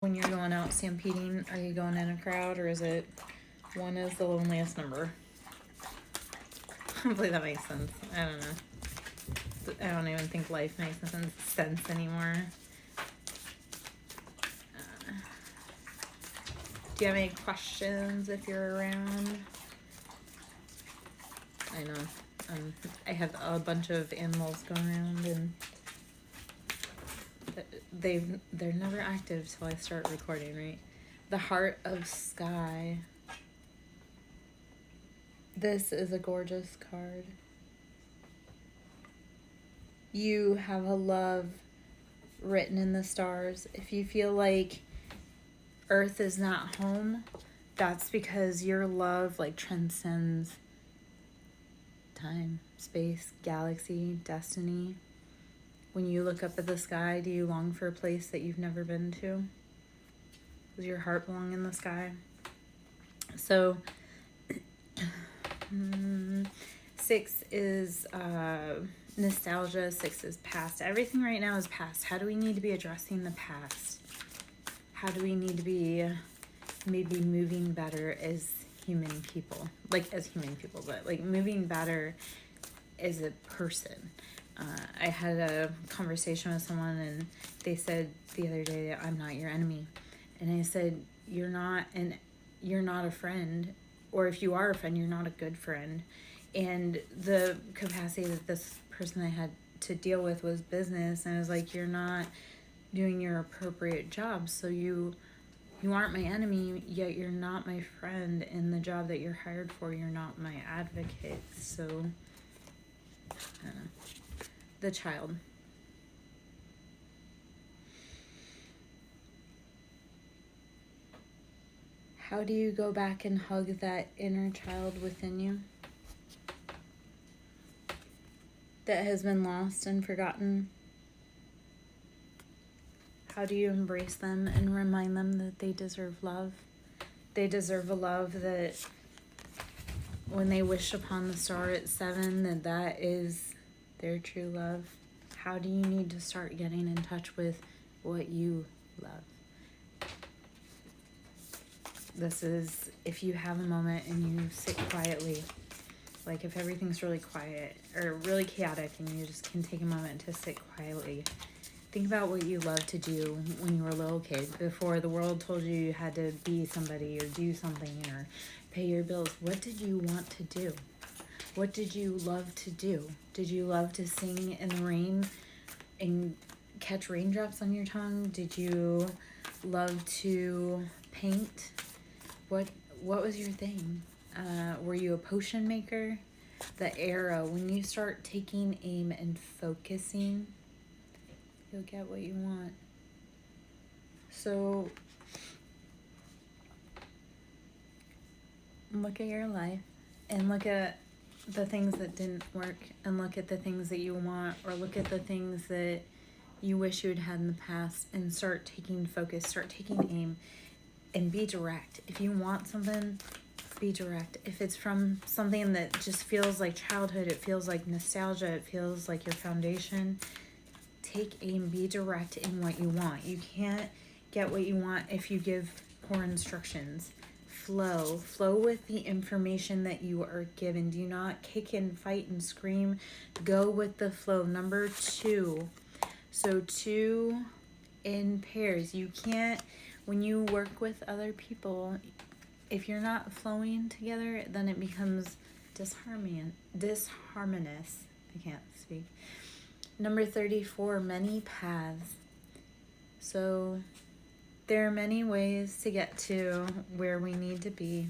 When you're going out stampeding, are you going in a crowd or is it one is the loneliest number? Hopefully that makes sense. I don't know. I don't even think life makes sense anymore. Do you have any questions if you're around? I know. I have a bunch of animals going around and they're never active till I start recording, right? The Heart of Sky. This is a gorgeous card. You have a love written in the stars. If you feel like Earth is not home, that's because your love like transcends time, space, galaxy, destiny. When you look up at the sky, do you long for a place that you've never been to? Does your heart belong in the sky? So 6 is nostalgia. 6 is past. Everything right now is past. How do we need to be addressing the past? How do we need to be maybe moving better as human people? Like as human people, but like moving better as a person. I had a conversation with someone and they said the other day, I'm not your enemy. And I said, you're not a friend, or if you are a friend, you're not a good friend. And the capacity that this person I had to deal with was business. And I was like, you're not doing your appropriate job. So you aren't my enemy, yet you're not my friend. In the job that you're hired for, you're not my advocate. So, the child. How do you go back and hug that inner child within you that has been lost and forgotten? How do you embrace them and remind them that they deserve love? They deserve a love that when they wish upon the star at 7, that is their true love. How do you need to start getting in touch with what you love? This is if you have a moment and you sit quietly, like if everything's really quiet or really chaotic and you just can take a moment to sit quietly. Think about what you loved to do when you were a little kid, before the world told you you had to be somebody or do something or pay your bills. What did you want to do? What did you love to do? Did you love to sing in the rain and catch raindrops on your tongue? Did you love to paint? What was your thing? Were you a potion maker? The arrow, when you start taking aim and focusing, you'll get what you want. So look at your life and look at the things that didn't work and look at the things that you want, or look at the things that you wish you had had in the past, and start taking focus, start taking aim, and be direct. If you want something, be direct. If it's from something that just feels like childhood, it feels like nostalgia, it feels like your foundation, take aim, be direct in what you want. You can't get what you want if you give poor instructions. Flow with the information that you are given. Do not kick and fight and scream. Go with the flow. Number 2. So 2 in pairs. You can't, when you work with other people, if you're not flowing together, then it becomes disharmonious. I can't speak. Number 34, many paths. So there are many ways to get to where we need to be,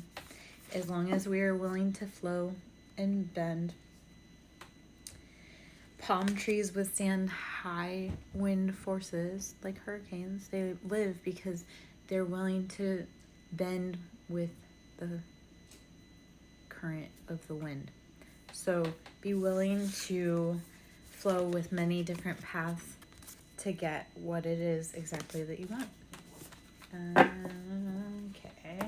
as long as we are willing to flow and bend. Palm trees withstand high wind forces like hurricanes. They live because they're willing to bend with the current of the wind. So be willing to flow with many different paths to get what it is exactly that you want. Okay,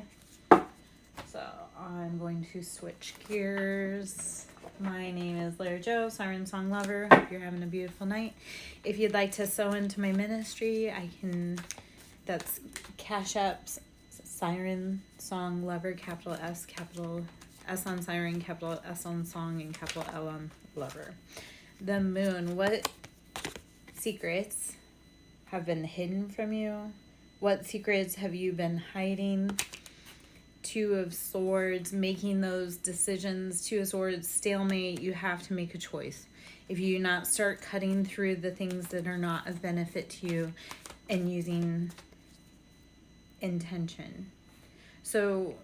so I'm going to switch gears. My name is Lara Jo, Siren Song Lover. Hope you're having a beautiful night. If you'd like to sew into my ministry, that's Cash App's Siren Song Lover, capital S on Siren, capital S on Song, and capital L on Lover. The Moon, what secrets have been hidden from you? What secrets have you been hiding? Two of Swords, making those decisions. Two of Swords, stalemate. You have to make a choice. If you not start cutting through the things that are not of benefit to you and using intention. So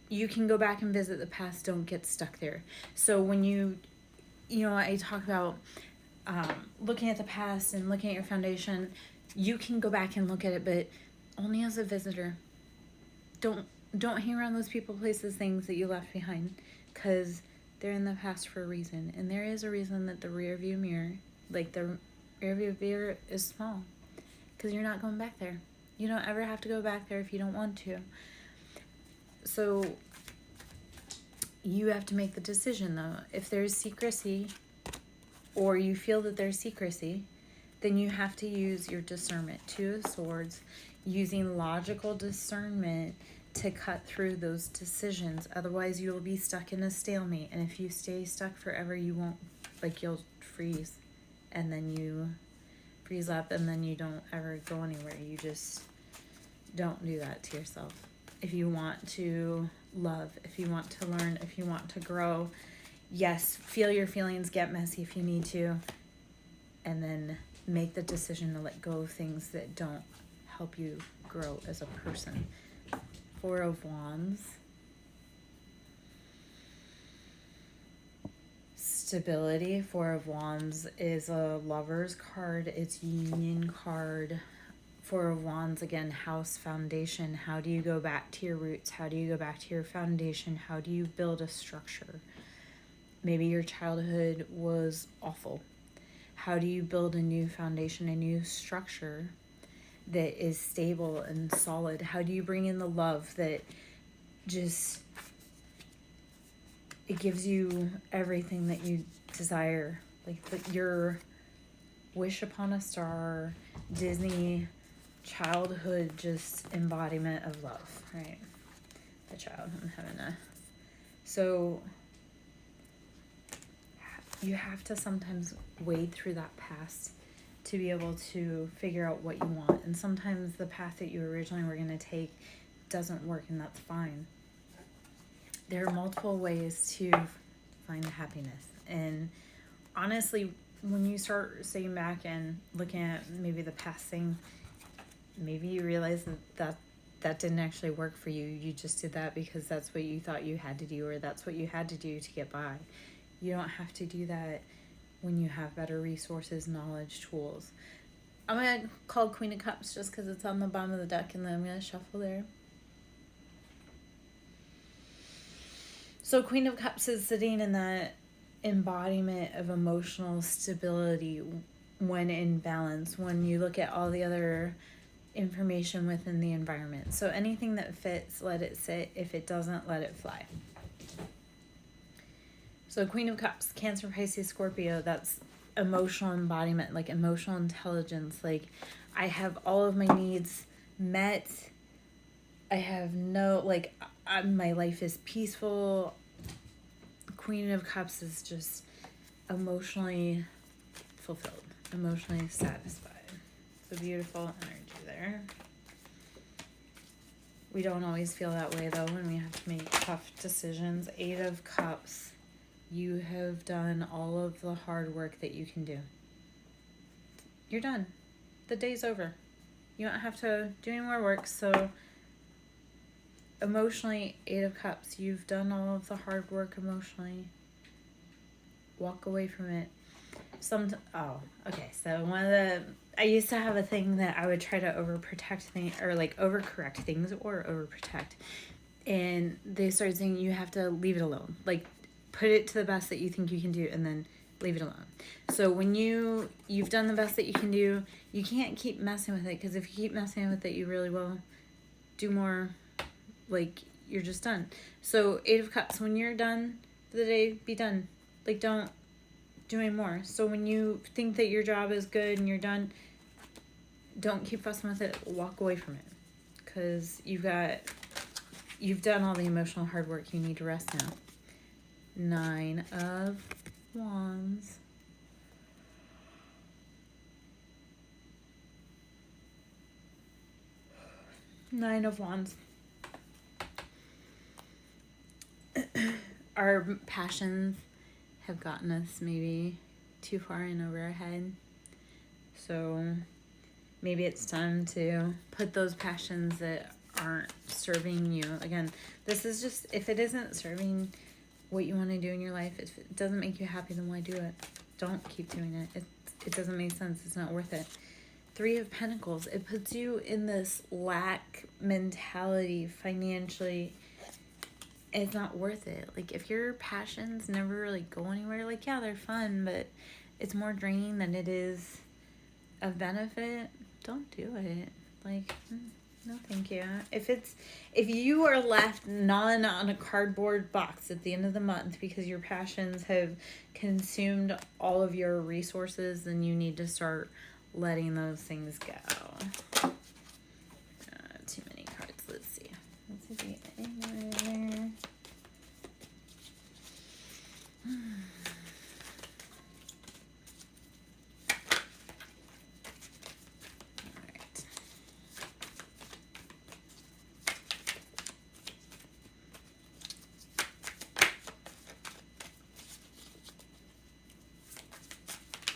you can go back and visit the past. Don't get stuck there. So when I talk about looking at the past and looking at your foundation, you can go back and look at it, but only as a visitor. Don't hang around those people, places, things that you left behind, because they're in the past for a reason. And there is a reason that the rear view mirror, like the rear view mirror, is small, because you're not going back there. You don't ever have to go back there if you don't want to. So you have to make the decision, though. If there's secrecy, or you feel that there's secrecy, then you have to use your discernment. Two of Swords, using logical discernment to cut through those decisions. Otherwise, you'll be stuck in a stalemate. And if you stay stuck forever, you won't, you'll freeze. And then you freeze up, and then you don't ever go anywhere. You just don't do that to yourself. If you want to love, if you want to learn, if you want to grow, yes, feel your feelings, get messy if you need to, and then make the decision to let go of things that don't help you grow as a person. Four of Wands. Stability. Four of Wands is a Lover's card. It's Union card. Four of Wands, again, house, foundation. How do you go back to your roots? How do you go back to your foundation? How do you build a structure? Maybe your childhood was awful. How do you build a new foundation, a new structure that is stable and solid? How do you bring in the love that just, it gives you everything that you desire? Like your wish upon a star, Disney childhood, just embodiment of love, right? The child, I'm having a... So you have to sometimes wade through that past to be able to figure out what you want. And sometimes the path that you originally were going to take doesn't work, and that's fine. There are multiple ways to find happiness. And honestly, when you start sitting back and looking at maybe the past thing, maybe you realize that didn't actually work for you. You just did that because that's what you thought you had to do, or that's what you had to do to get by. You don't have to do that when you have better resources, knowledge, tools. I'm going to call Queen of Cups just because it's on the bottom of the deck, and then I'm going to shuffle there. So Queen of Cups is sitting in that embodiment of emotional stability when in balance, when you look at all the other information within the environment. So anything that fits, let it sit. If it doesn't, let it fly. So Queen of Cups, Cancer, Pisces, Scorpio, that's emotional embodiment, like emotional intelligence. Like, I have all of my needs met. I have my life is peaceful. Queen of Cups is just emotionally fulfilled, emotionally satisfied. So beautiful energy there. We don't always feel that way, though, when we have to make tough decisions. Eight of Cups. You have done all of the hard work that you can do. You're done. The day's over. You don't have to do any more work. So emotionally, Eight of Cups, you've done all of the hard work emotionally. Walk away from it. So I used to have a thing that I would try to overprotect things, or overcorrect things, or overprotect. And they started saying you have to leave it alone. Put it to the best that you think you can do, and then leave it alone. So when you've done the best that you can do, you can't keep messing with it, because if you keep messing with it, you really will do more. You're just done. So Eight of Cups, when you're done for the day, be done. Don't do any more. So when you think that your job is good and you're done, don't keep fussing with it. Walk away from it, because you've done all the emotional hard work. You need to rest now. 9 of Wands. Nine of Wands. Our passions have gotten us maybe too far in over our head. So maybe it's time to put those passions that aren't serving you. Again, this is just, if it isn't serving what you want to do in your life, if it doesn't make you happy, then why do it? Don't keep doing it. It doesn't make sense. It's not worth it. 3 of Pentacles. It puts you in this lack mentality financially. It's not worth it. Like, if your passions never really go anywhere, like, yeah, they're fun, but it's more draining than it is of benefit, don't do it. Like, no thank you. If you are left gnawing on a cardboard box at the end of the month because your passions have consumed all of your resources, then you need to start letting those things go. Too many cards. Let's see. Let's see if we get any more in there. Alright.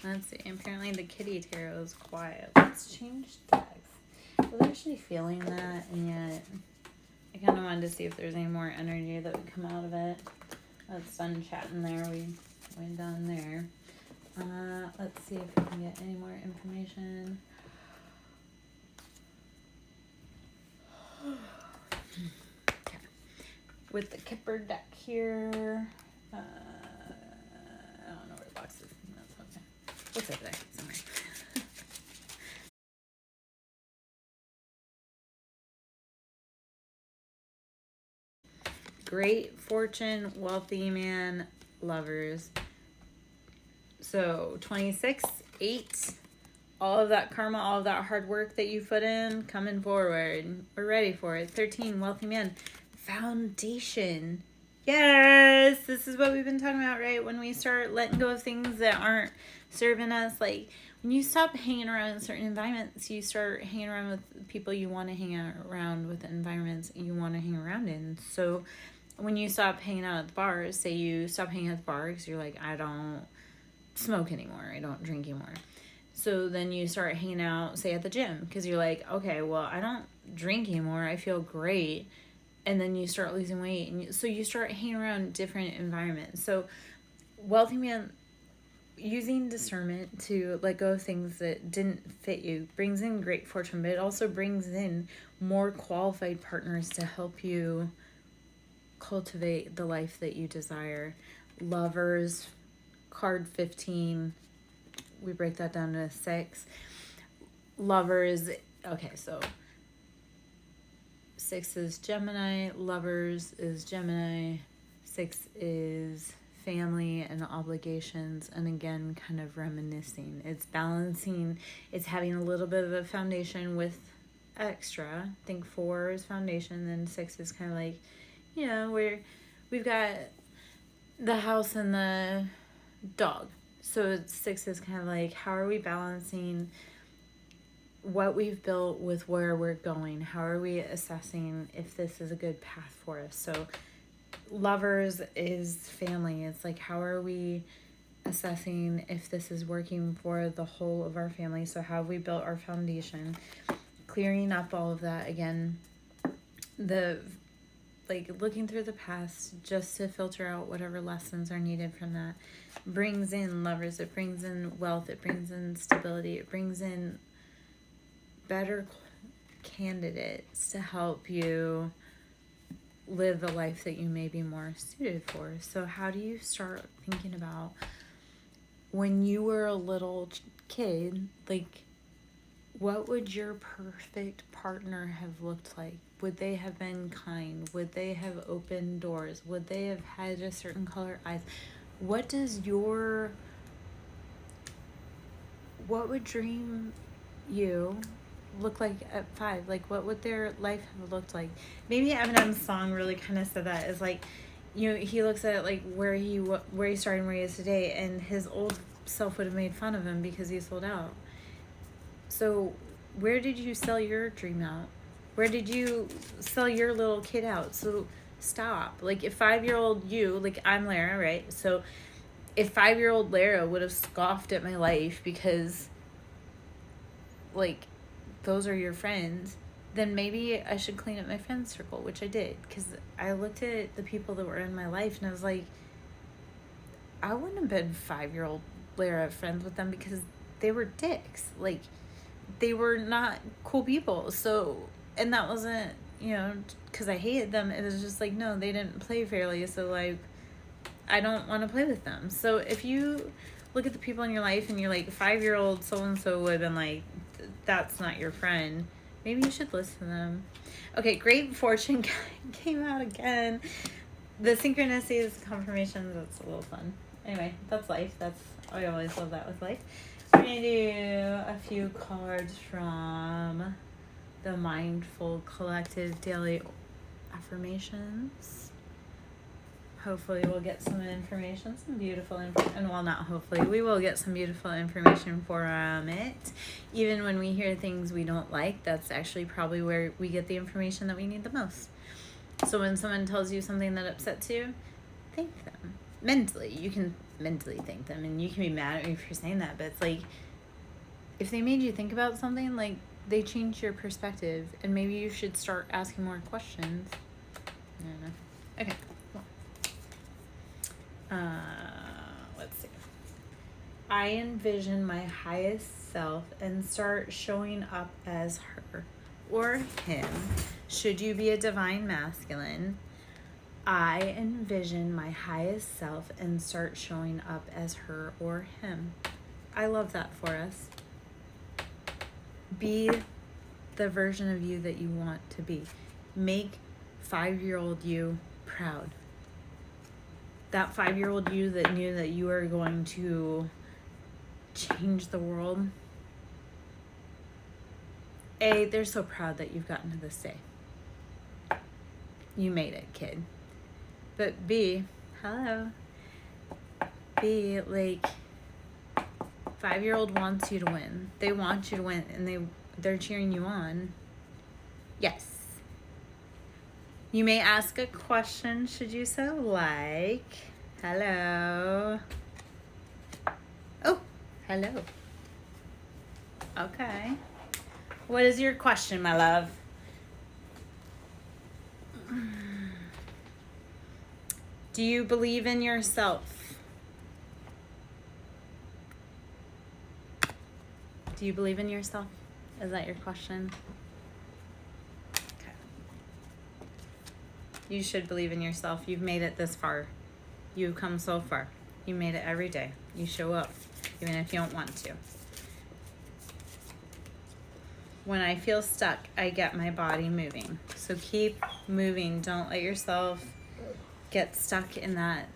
Let's see. Apparently the Kitty Tarot is quiet. Let's change decks. I was actually feeling that, and yet I kind of wanted to see if there's any more energy that would come out of it. That's done chatting there. We went down there. Let's see if we can get any more information. Okay. With the Kipper deck here, I don't know where the box is. That's okay. It's over there somewhere. Great fortune, wealthy man, lovers. So 26, 8, all of that karma, all of that hard work that you put in, coming forward. We're ready for it. 13, wealthy man, foundation. Yes, this is what we've been talking about, right? When we start letting go of things that aren't serving us, like when you stop hanging around in certain environments, you start hanging around with people you want to hang around with, environments you want to hang around in. So when you stop hanging out at the bars, say you stop hanging at the bar because you're like, I don't smoke anymore, I don't drink anymore. So then you start hanging out, say, at the gym because you're like, okay, well, I don't drink anymore, I feel great. And then you start losing weight. And so you start hanging around different environments. So wealthy man, using discernment to let go of things that didn't fit you, brings in great fortune, but it also brings in more qualified partners to help you cultivate the life that you desire. Lovers, card 15, we break that down to 6. Lovers, okay, so 6 is Gemini, lovers is Gemini, 6 is family and obligations, and again, kind of reminiscing. It's balancing, it's having a little bit of a foundation with extra. I think 4 is foundation, then 6 is kind of like, you know, where we've got the house and the dog. So 6 is kind of like, how are we balancing what we've built with where we're going? How are we assessing if this is a good path for us? So lovers is family. It's like, how are we assessing if this is working for the whole of our family? So how have we built our foundation? Clearing up all of that. Again, looking through the past just to filter out whatever lessons are needed from that. Brings in lovers, it brings in wealth, it brings in stability, it brings in better candidates to help you live the life that you may be more suited for. So how do you start thinking about when you were a little kid, like, what would your perfect partner have looked like? Would they have been kind? Would they have opened doors? Would they have had a certain color eyes? What would dream you look like at 5? Like, what would their life have looked like? Maybe Eminem's song really kind of said that. Is like, he looks at like where he started and where he is today, and his old self would have made fun of him because he sold out. So where did you sell your dream out? Where did you sell your little kid out? So stop. Like, if 5-year-old you, like, I'm Lara, right? So if 5-year-old Lara would have scoffed at my life because, like, those are your friends, then maybe I should clean up my friend circle, which I did. Because I looked at the people that were in my life and I was like, I wouldn't have been 5-year-old Lara friends with them because they were dicks. Like, they were not cool people. So, and that wasn't, because I hated them. It was just like, no, they didn't play fairly. So, like, I don't want to play with them. So if you look at the people in your life and you're like, 5-year-old so-and-so would have been like, that's not your friend, maybe you should listen to them. Okay, Great Fortune came out again. The synchronicities, confirmations, that's a little fun. Anyway, that's life. I always love that with life. We're going to do a few cards from the Mindful Collective Daily Affirmations. Hopefully we'll get some information, some beautiful information. Well, not hopefully. We will get some beautiful information from it. Even when we hear things we don't like, that's actually probably where we get the information that we need the most. So when someone tells you something that upsets you, thank them. Mentally. You can mentally thank them. And you can be mad at me for saying that. But it's like, if they made you think about something, like, they changed your perspective. And maybe you should start asking more questions. I don't know. Okay. Let's see. I envision my highest self and start showing up as her or him. Should you be a divine masculine, I envision my highest self and start showing up as her or him. I love that for us. Be the version of you that you want to be. Make 5-year-old you proud. That 5-year-old you that knew that you are going to change the world. A, they're so proud that you've gotten to this day. You made it, kid. But B, hello. B, like, 5-year-old wants you to win. They want you to win, and they're cheering you on. Yes. You may ask a question, should you so like. Hello. Oh, hello. Okay. What is your question, my love? Do you believe in yourself? Do you believe in yourself? Is that your question? You should believe in yourself. You've made it this far. You've come so far. You made it every day. You show up, even if you don't want to. When I feel stuck, I get my body moving. So keep moving. Don't let yourself get stuck in that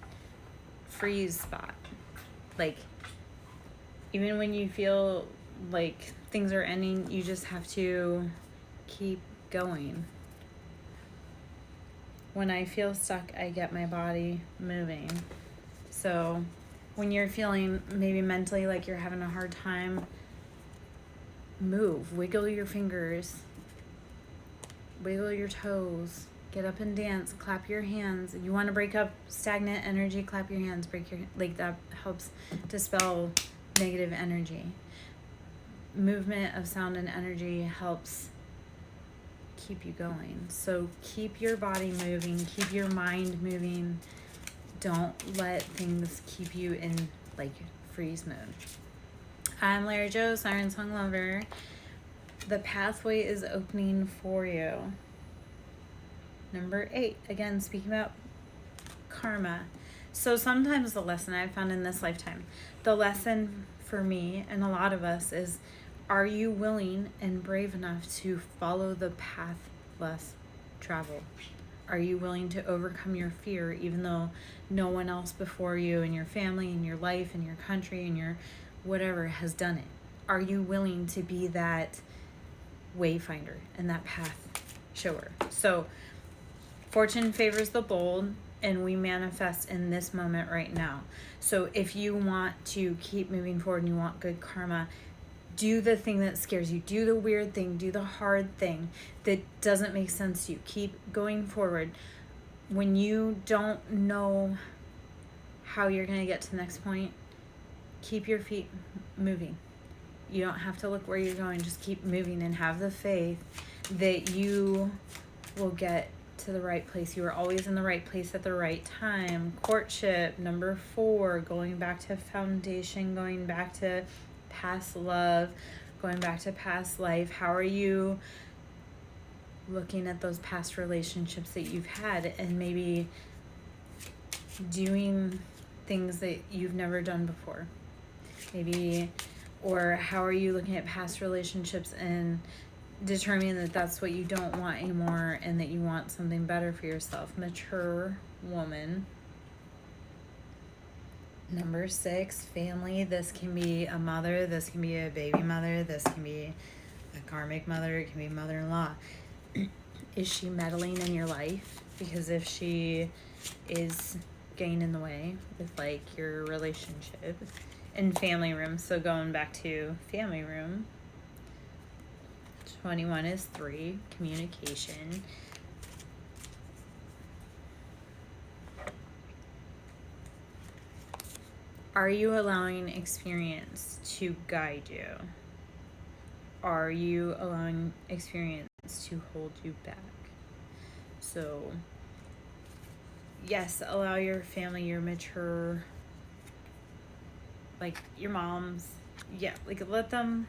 freeze spot. Like, even when you feel like things are ending, you just have to keep going. When I feel stuck, I get my body moving. So when you're feeling maybe mentally like you're having a hard time, move. Wiggle your fingers. Wiggle your toes. Get up and dance. Clap your hands. You want to break up stagnant energy, clap your hands. That helps dispel negative energy. Movement of sound and energy helps keep you going. So keep your body moving, keep your mind moving. Don't let things keep you in like freeze mode. I'm Lara Jo, Siren Song Lover. The pathway is opening for you. Number 8, again, speaking about karma. So sometimes the lesson I've found in this lifetime, the lesson for me and a lot of us is, are you willing and brave enough to follow the path less traveled? Are you willing to overcome your fear even though no one else before you in your family, in your life, in your country, in your whatever has done it? Are you willing to be that wayfinder and that path shower. So fortune favors the bold, and we manifest in this moment right now. So if you want to keep moving forward and you want good karma, do the thing that scares you. Do the weird thing. Do the hard thing that doesn't make sense to you. Keep going forward. When you don't know how you're going to get to the next point, keep your feet moving. You don't have to look where you're going. Just keep moving and have the faith that you will get to the right place. You are always in the right place at the right time. Courtship, number 4, going back to foundation, going back to past love, going back to past life. How are you looking at those past relationships that you've had and maybe doing things that you've never done before? Maybe, or how are you looking at past relationships and determining that that's what you don't want anymore and that you want something better for yourself? Mature woman. Number 6, family. This can be a mother, this can be a baby mother, this can be a karmic mother, it can be mother-in-law. Is she meddling in your life? Because if she is getting in the way with like your relationship. And family room, so going back to family room, 21 is 3, communication. Are you allowing experience to guide you? Are you allowing experience to hold you back? So, yes, allow your family, your mature, like your moms, yeah, like let them